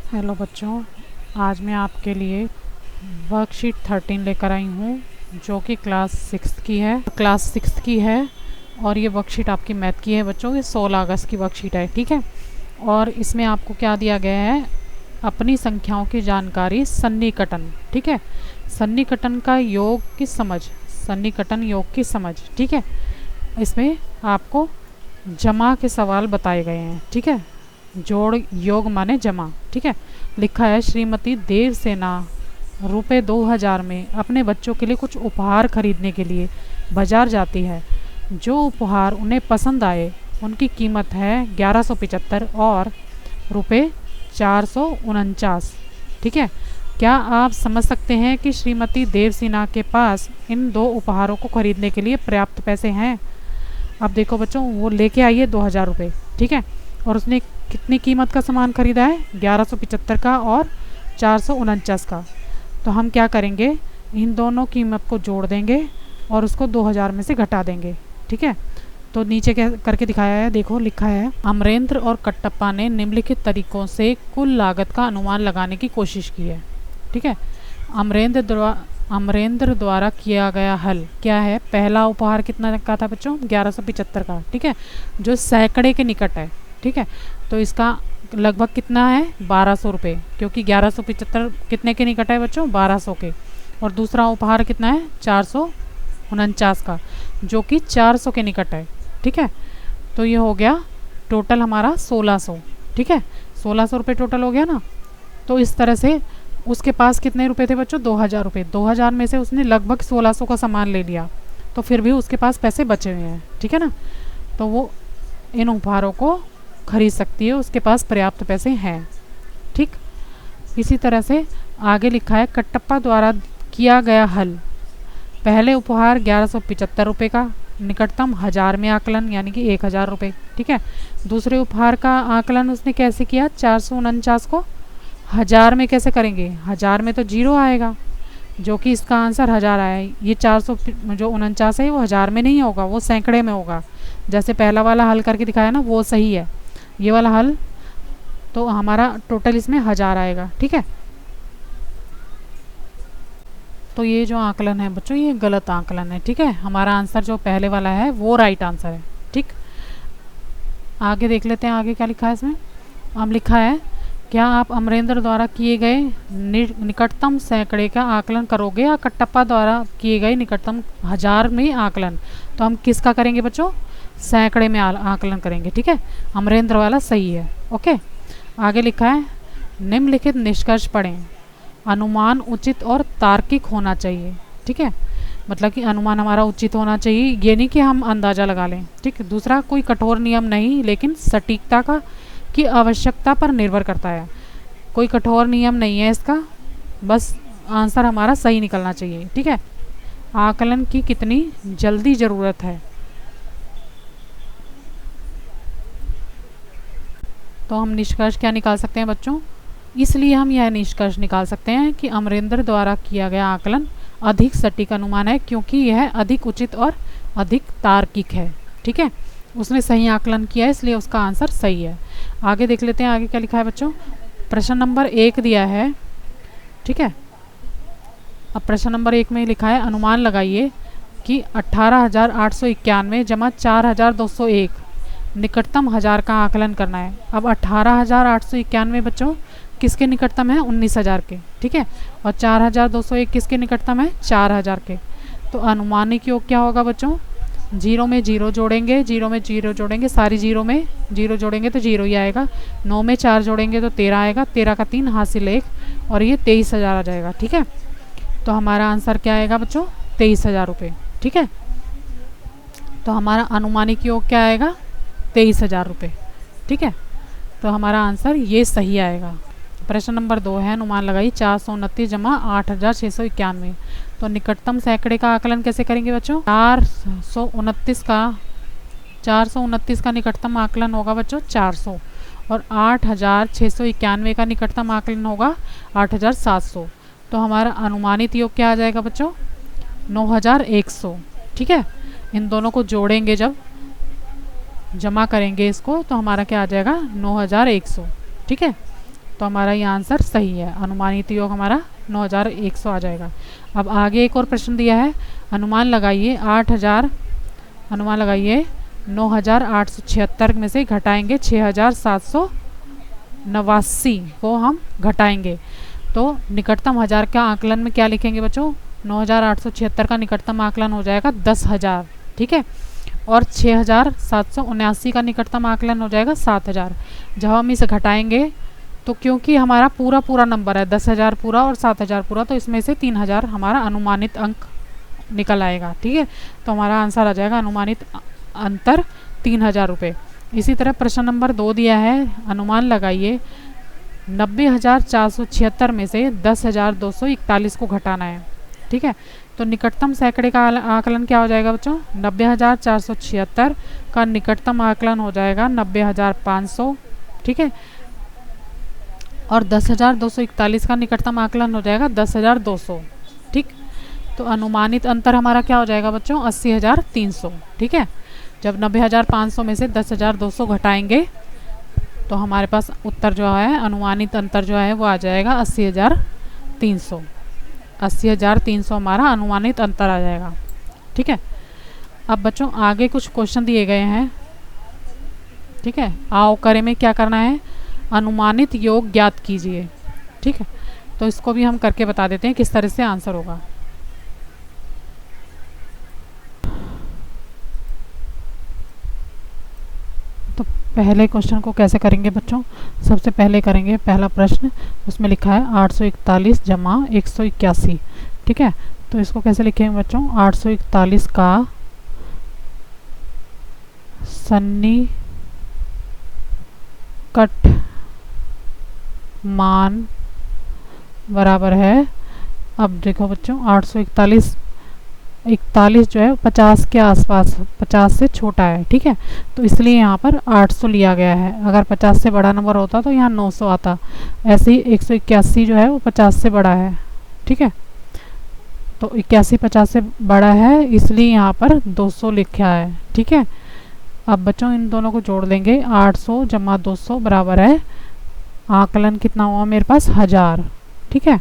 Hello बच्चों, आज मैं आपके लिए वर्कशीट 13 लेकर आई हूँ जो कि क्लास सिक्स की है। और ये वर्कशीट आपकी मैथ की है बच्चों। ये 16 अगस्त की वर्कशीट है, ठीक है। और इसमें आपको क्या दिया गया है, अपनी संख्याओं की जानकारी, सन्निकटन, ठीक है। सन्निकटन का योग की समझ, सन्निकटन योग की समझ, ठीक है। इसमें आपको जमा के सवाल बताए गए हैं, ठीक है। जोड़ योग माने जमा, ठीक है। लिखा है श्रीमती देवसेना रुपये 2000 में अपने बच्चों के लिए कुछ उपहार खरीदने के लिए बाजार जाती है। जो उपहार उन्हें पसंद आए उनकी कीमत है 1175 और रुपये 449, ठीक है। क्या आप समझ सकते हैं कि श्रीमती देवसेना के पास इन दो उपहारों को खरीदने के लिए पर्याप्त पैसे हैं? अब देखो बच्चों, वो लेके आई है 2000 रुपये, ठीक है। और उसने कितनी कीमत का सामान खरीदा है? 1175 का और 449 का। तो हम क्या करेंगे, इन दोनों कीमत को जोड़ देंगे और उसको 2000 में से घटा देंगे, ठीक है। तो नीचे क्या करके दिखाया है, देखो लिखा है, अमरेंद्र और कटप्पा ने निम्नलिखित तरीकों से कुल लागत का अनुमान लगाने की कोशिश की है, ठीक है। अमरेंद्र द्वारा किया गया हल क्या है? पहला उपहार कितना का था बच्चों? 1175 का, ठीक है, जो सैकड़े के निकट है, ठीक है। तो इसका लगभग कितना है? 1200 रुपये, क्योंकि 1175 कितने के निकट है बच्चों? 1200 के। और दूसरा उपहार कितना है? 449 का, जो कि 400 के निकट है, ठीक है। तो ये हो गया टोटल हमारा 1600, ठीक है। 1600 रुपये टोटल हो गया ना। तो इस तरह से उसके पास कितने रुपए थे बच्चों? 2000 रुपये। 2000 में से उसने लगभग 1600 का सामान ले लिया, तो फिर भी उसके पास पैसे बचे हुए हैं, ठीक है ना। तो वो इन उपहारों को खरीद सकती है, उसके पास पर्याप्त पैसे हैं, ठीक। इसी तरह से आगे लिखा है, कटप्पा द्वारा किया गया हल। पहले उपहार 1175 रुपये का, निकटतम 1000 में आकलन, यानी कि 1000 रुपये, ठीक है। दूसरे उपहार का आकलन उसने कैसे किया? 449 को 1000 में कैसे करेंगे? 1000 में तो जीरो आएगा, जो कि इसका आंसर 1000 आया है। ये 400 जो 49 है वो 1000 में नहीं होगा, वो सैकड़े में होगा। जैसे पहला वाला हल करके दिखाया ना, वो सही है। ये वाला हल तो हमारा टोटल इसमें 1000 आएगा, ठीक है। तो ये जो आकलन है बच्चों, ये गलत आकलन है, ठीक है। हमारा आंसर जो पहले वाला है वो राइट आंसर है, ठीक। आगे देख लेते हैं, आगे क्या लिखा है इसमें। अब लिखा है, क्या आप अमरेंद्र द्वारा किए गए निकटतम सैकड़े का आकलन करोगे या कटप्पा द्वारा किए गए निकटतम 1000 में आकलन? तो हम किसका करेंगे बच्चों? सैकड़े में आकलन करेंगे, ठीक है। अमरेंद्र वाला सही है, ओके। आगे लिखा है, निम्नलिखित निष्कर्ष पढ़ें। अनुमान उचित और तार्किक होना चाहिए, ठीक है। मतलब कि अनुमान हमारा उचित होना चाहिए, ये नहीं कि हम अंदाज़ा लगा लें, ठीक। दूसरा, कोई कठोर नियम नहीं, लेकिन सटीकता का की आवश्यकता पर निर्भर करता है। कोई कठोर नियम नहीं है इसका, बस आंसर हमारा सही निकलना चाहिए, ठीक है। आकलन की कितनी जल्दी ज़रूरत है? तो हम निष्कर्ष क्या निकाल सकते हैं बच्चों? इसलिए हम यह निष्कर्ष निकाल सकते हैं कि अमरेंद्र द्वारा किया गया आकलन अधिक सटीक अनुमान है, क्योंकि यह अधिक उचित और अधिक तार्किक है, ठीक है। उसने सही आकलन किया है, इसलिए उसका आंसर सही है। आगे देख लेते हैं, आगे क्या लिखा है बच्चों। प्रश्न नंबर 1 दिया है, ठीक है। अब प्रश्न नंबर 1 में लिखा है, अनुमान लगाइए कि 18,891 जमा 4,201 निकटतम 1000 का आकलन करना है। अब 18,891 बच्चों किसके निकटतम है? 19,000 के, ठीक है। और 4,201 किसके निकटतम है? 4,000 के। तो अनुमानिक योग क्या होगा बच्चों? जीरो में जीरो जोड़ेंगे, जीरो में जीरो जोड़ेंगे, सारी जीरो में जीरो जोड़ेंगे तो जीरो ही आएगा। 9 में 4 जोड़ेंगे तो 13 आएगा, 13 का 3 हासिल 1, और ये 23,000 आ जाएगा, ठीक है। तो हमारा आंसर क्या आएगा बच्चों? 23,000 रुपये, ठीक है। तो हमारा अनुमानिक योग क्या आएगा? 23,000 रुपये, ठीक है। तो हमारा आंसर ये सही आएगा। प्रश्न नंबर 2 है, अनुमान लगाइए 429 जमा 8,691। तो निकटतम सैकड़े का आकलन कैसे करेंगे बच्चों? 429 का निकटतम आकलन होगा बच्चों 400, और 8,691 का निकटतम आकलन होगा 8,700। तो हमारा अनुमानित योग क्या आ जाएगा बच्चों? 9,100, ठीक है। इन दोनों को जोड़ेंगे, जब जमा करेंगे इसको, तो हमारा क्या आ जाएगा? 9,100, ठीक है। तो हमारा ये आंसर सही है, अनुमानित योग हमारा 9100 आ जाएगा। अब आगे एक और प्रश्न दिया है, अनुमान लगाइए 9876 में से घटाएंगे 6789 को हम घटाएंगे, तो निकटतम हजार का आकलन में क्या लिखेंगे बच्चों? 9876 का निकटतम आकलन हो जाएगा 10,000, ठीक है, और 6779 का निकटतम आकलन हो जाएगा 7,000। जब हम इसे घटाएंगे तो क्योंकि हमारा पूरा नंबर है 10,000 पूरा और 7,000 पूरा, तो इसमें से 3,000 हमारा अनुमानित अंक निकल आएगा, ठीक है। तो हमारा आंसर आ जाएगा अनुमानित अंतर 3,000 रुपये। इसी तरह प्रश्न नंबर 2 दिया है, अनुमान लगाइए 90,476 में से 10,241 को घटाना है, ठीक है। तो निकटतम सैकड़े का आकलन क्या हो जाएगा बच्चों? 90,476 का निकटतम आकलन हो जाएगा 90,500, ठीक है, और 10,241 का निकटतम आकलन हो जाएगा 10,200, ठीक। तो अनुमानित अंतर हमारा क्या हो जाएगा बच्चों? 80,300, ठीक है। जब 90,500 में से 10,200 घटाएंगे तो हमारे पास उत्तर जो है, अनुमानित अंतर जो है वो आ जाएगा 80,300। 80,300 हमारा अनुमानित अंतर आ जाएगा, ठीक है। अब बच्चों आगे कुछ क्वेश्चन दिए गए हैं, ठीक है। आओ करे में क्या करना है? अनुमानित योग ज्ञात कीजिए, ठीक है। तो इसको भी हम करके बता देते हैं किस तरह से आंसर होगा। तो पहले क्वेश्चन को कैसे करेंगे बच्चों? सबसे पहले करेंगे पहला प्रश्न, उसमें लिखा है 841 जमा 181, ठीक है। तो इसको कैसे लिखेंगे बच्चों? 841 का सन्निकट मान बराबर है, अब देखो बच्चों 841 जो है 50 के आसपास, 50 से छोटा है, ठीक है। तो इसलिए यहाँ पर 800 लिया गया है। अगर 50 से बड़ा नंबर होता तो यहाँ 900 आता। ऐसे ही 181 जो है वो 50 से बड़ा है, ठीक है। तो 81 50 से बड़ा है, इसलिए यहाँ पर 200 लिखा है, ठीक है। अब बच्चों इन दोनों को जोड़ देंगे, 800 जमा 200 बराबर है, आकलन कितना हुआ मेरे पास? 1000, ठीक है।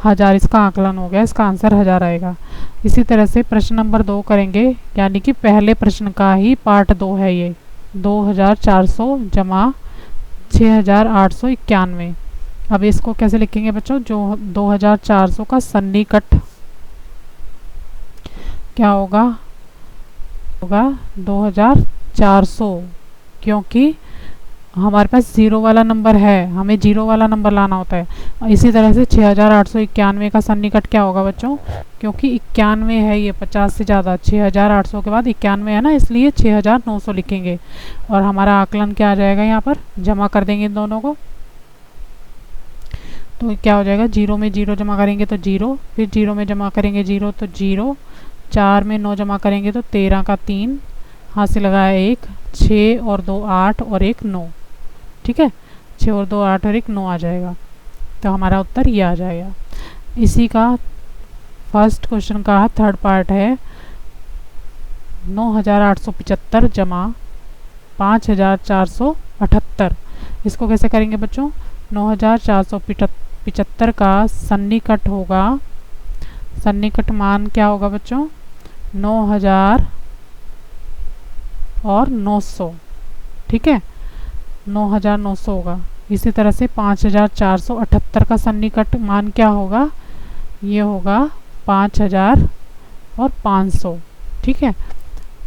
1000 इसका आकलन हो गया, इसका आंसर 1000 आएगा। इसी तरह से प्रश्न नंबर 2 करेंगे, यानी कि पहले प्रश्न का ही पार्ट 2 है ये। 2400 जमा 6891। अब इसको कैसे लिखेंगे बच्चों? जो 2400 का सन्निकट क्या होगा? 2400, क्योंकि हमारे पास जीरो वाला नंबर है, हमें जीरो वाला नंबर लाना होता है। इसी तरह से 6891 का सन्निकट क्या होगा बच्चों? क्योंकि 91 है ये 50 से ज़्यादा, 6800 के बाद 91 है ना, इसलिए 6900 लिखेंगे। और हमारा आकलन क्या आ जाएगा? यहाँ पर जमा कर देंगे इन दोनों को, तो क्या हो जाएगा? 0 में 0 जमा करेंगे तो 0, फिर 0 में जमा करेंगे 0 तो 0, 4 में 9 जमा करेंगे तो 13 का 3, हाथ से लगाया 1, 6 और 2 8 और 1 9, ठीक है। 6 और 2 8 और 1 9 आ जाएगा। तो हमारा उत्तर ये आ जाएगा। इसी का फर्स्ट क्वेश्चन का थर्ड पार्ट है, 9875 जमा 5478। इसको कैसे करेंगे बच्चों? 9475 का सन्निकट होगा, सन्निकट मान क्या होगा बच्चों? 9000 और 900, ठीक है, 9900 होगा। इसी तरह से 5478 का सन्निकट मान क्या होगा? ये होगा 5000 और 500, ठीक है।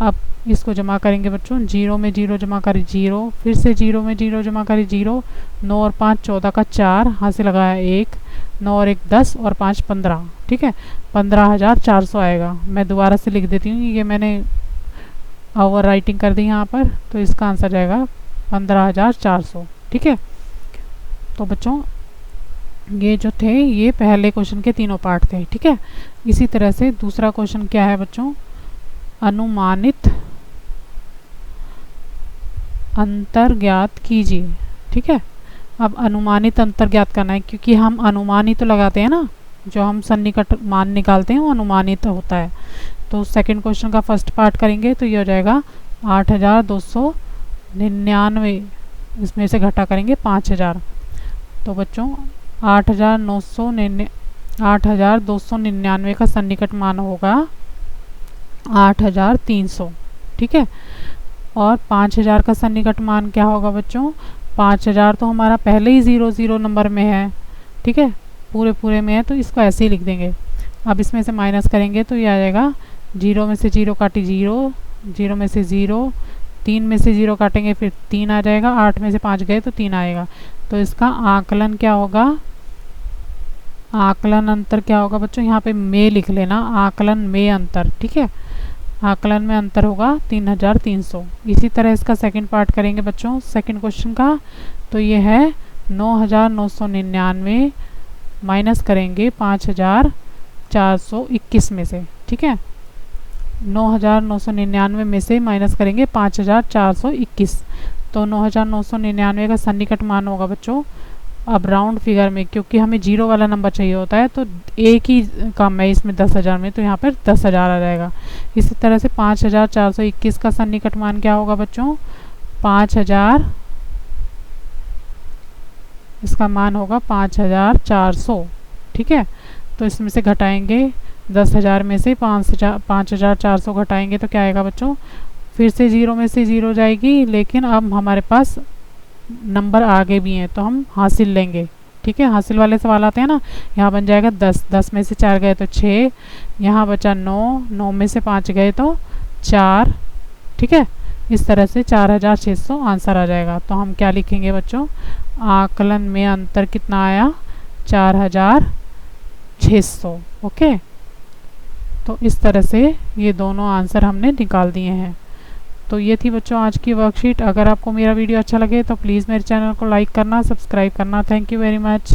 अब इसको जमा करेंगे बच्चों, 0 में 0 जमा करें 0, फिर से 0 में 0 जमा करें 0, 9 और 5 14 का 4, हाथ से लगाया 1, 9 और 1 10 और 5 15, ठीक है। 15400 आएगा। मैं दोबारा से लिख देती हूँ, ये मैंने ओवर राइटिंग कर दी यहाँ पर, तो इसका आंसर जाएगा 15400, ठीक है। तो बच्चों ये जो थे ये पहले क्वेश्चन के तीनों पार्ट थे, ठीक है। इसी तरह से दूसरा क्वेश्चन क्या है बच्चों? अनुमानित अंतर ज्ञात कीजिए, ठीक है। अब अनुमानित अंतर ज्ञात करना है, क्योंकि हम अनुमानित तो लगाते हैं ना, जो हम सन्निकट मान निकालते हैं वो अनुमानित होता है। तो सेकंड क्वेश्चन का फर्स्ट पार्ट करेंगे तो ये हो जाएगा 8299, इसमें से घटा करेंगे 5000, तो बच्चों 8,299 का सन्निकट मान होगा 8,300, ठीक है। और 5,000 का सन्निकट मान क्या होगा बच्चों? 5,000 तो हमारा पहले ही 00 नंबर में है, ठीक है, पूरे में है, तो इसको ऐसे ही लिख देंगे। अब इसमें से माइनस करेंगे तो ये आ जाएगा 0 में से 0 काटी 0, 0 में से 0, 3 में से 0 काटेंगे फिर 3 आ जाएगा, 8 में से 5 गए तो 3 आएगा। तो इसका आकलन क्या होगा? आकलन अंतर क्या होगा बच्चों? यहाँ पे में लिख लेना, आकलन में अंतर, ठीक है। आकलन में अंतर होगा 3,300। इसी तरह इसका सेकंड पार्ट करेंगे बच्चों, सेकंड क्वेश्चन का। तो ये है 9,999 माइनस करेंगे 5,421 में से, ठीक है। 9,999 में से माइनस करेंगे 5,421, तो 9,999 का सन्निकट मान होगा बच्चों, अब राउंड फिगर में, क्योंकि हमें 0 वाला नंबर चाहिए होता है तो एक ही कम है इसमें 10,000 में, तो यहाँ पर 10,000 आ जाएगा। इसी तरह से 5,421 का सन्निकट मान क्या होगा बच्चों? 5,000, इसका मान होगा 5,400, ठीक है। तो इसमें से घटाएंगे 10,000 में से 5,400 घटाएंगे तो क्या आएगा बच्चों? फिर से 0 में से 0 जाएगी, लेकिन अब हमारे पास नंबर आगे भी हैं तो हम हासिल लेंगे, ठीक है। हासिल वाले सवाल आते हैं ना, यहाँ बन जाएगा 10, 10 में से 4 गए तो 6, यहाँ बचा 9, 9 में से 5 गए तो 4, ठीक है। इस तरह से 4,600 आंसर आ जाएगा। तो हम क्या लिखेंगे बच्चों? आकलन में अंतर कितना आया? 4,600, ओके। तो इस तरह से ये दोनों आंसर हमने निकाल दिए हैं। तो ये थी बच्चों आज की वर्कशीट। अगर आपको मेरा वीडियो अच्छा लगे तो प्लीज़ मेरे चैनल को लाइक करना, सब्सक्राइब करना। Thank you very much.